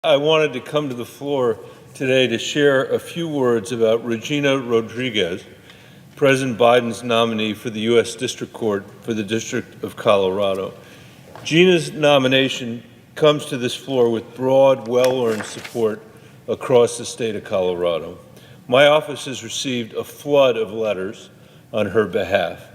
I wanted to come to the floor today to share a few words about Regina Rodriguez, President Biden's nominee for the U.S. District Court for the District of Colorado. Gina's nomination comes to this floor with broad, well-earned support across the state of Colorado. My office has received a flood of letters on her behalf.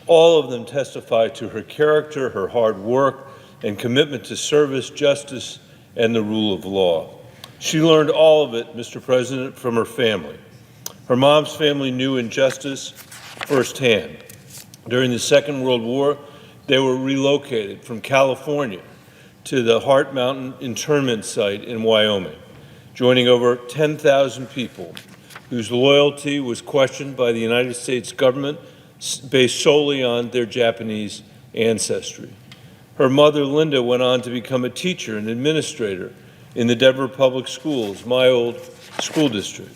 All of them testify to her character, her hard work, and commitment to service, justice, and the rule of law. She learned all of it, Mr. President, from her family. Her mom's family knew injustice firsthand. During the Second World War, they were relocated from California to the Heart Mountain internment site in Wyoming, joining over 10,000 people whose loyalty was questioned by the United States government based solely on their Japanese ancestry. Her mother, Linda, went on to become a teacher and administrator in the Denver Public Schools, my old school district.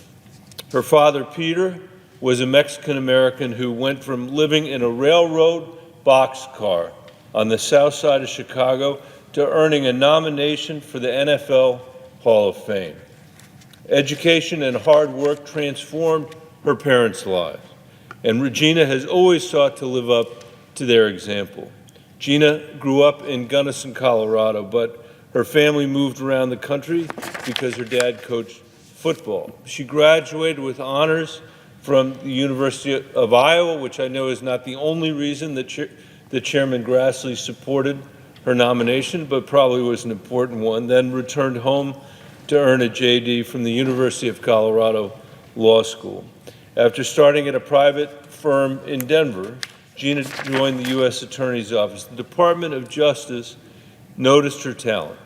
Her father, Peter, was a Mexican-American who went from living in a railroad boxcar on the south side of Chicago to earning a nomination for the NFL Hall of Fame. Education and hard work transformed her parents' lives, and Regina has always sought to live up to their example. Gina grew up in Gunnison, Colorado, but her family moved around the country because her dad coached football. She graduated with honors from the University of Iowa, which I know is not the only reason that Chairman Grassley supported her nomination, but probably was an important one, then returned home to earn a JD from the University of Colorado Law School. After starting at a private firm in Denver, Gina joined the U.S. Attorney's Office. The Department of Justice noticed her talent,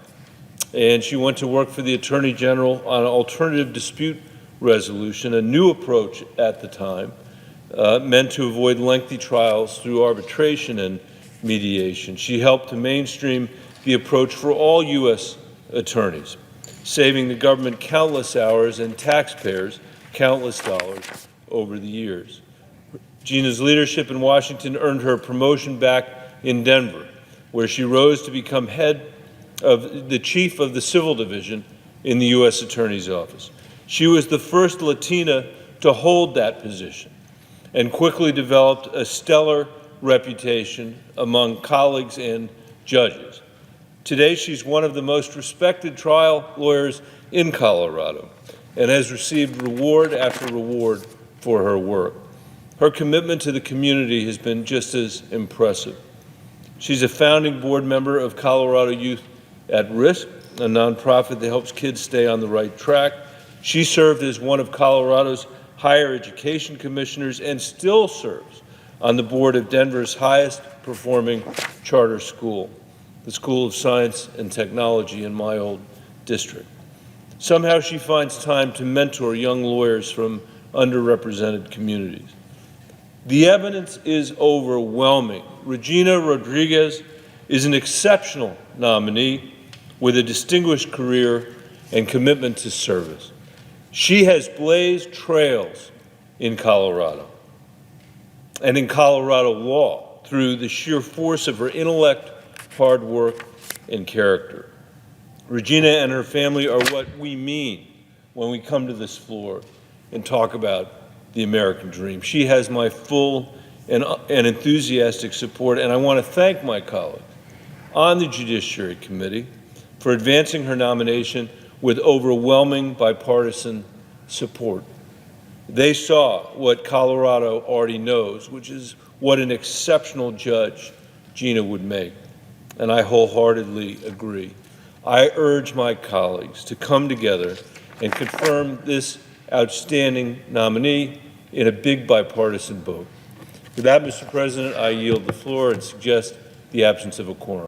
and she went to work for the Attorney General on alternative dispute resolution, a new approach at the time, meant to avoid lengthy trials through arbitration and mediation. She helped to mainstream the approach for all U.S. attorneys, saving the government countless hours and taxpayers countless dollars over the years. Gina's leadership in Washington earned her promotion back in Denver, where she rose to become head of the chief of the civil division in the U.S. Attorney's Office. She was the first Latina to hold that position and quickly developed a stellar reputation among colleagues and judges. Today, she's one of the most respected trial lawyers in Colorado and has received reward after reward for her work. Her commitment to the community has been just as impressive. She's a founding board member of Colorado Youth at Risk, a nonprofit that helps kids stay on the right track. She served as one of Colorado's higher education commissioners and still serves on the board of Denver's highest performing charter school, the School of Science and Technology in my old district. Somehow she finds time to mentor young lawyers from underrepresented communities. The evidence is overwhelming. Regina Rodriguez is an exceptional nominee with a distinguished career and commitment to service. She has blazed trails in Colorado and in Colorado law through the sheer force of her intellect, hard work, and character. Regina and her family are what we mean when we come to this floor and talk about the American dream. She has my full and enthusiastic support, and I want to thank my colleagues on the Judiciary Committee for advancing her nomination with overwhelming bipartisan support. They saw what Colorado already knows, which is what an exceptional judge Gina would make, and I wholeheartedly agree. I urge my colleagues to come together and confirm this outstanding nominee in a big bipartisan vote. With that, Mr. President, I yield the floor and suggest the absence of a quorum.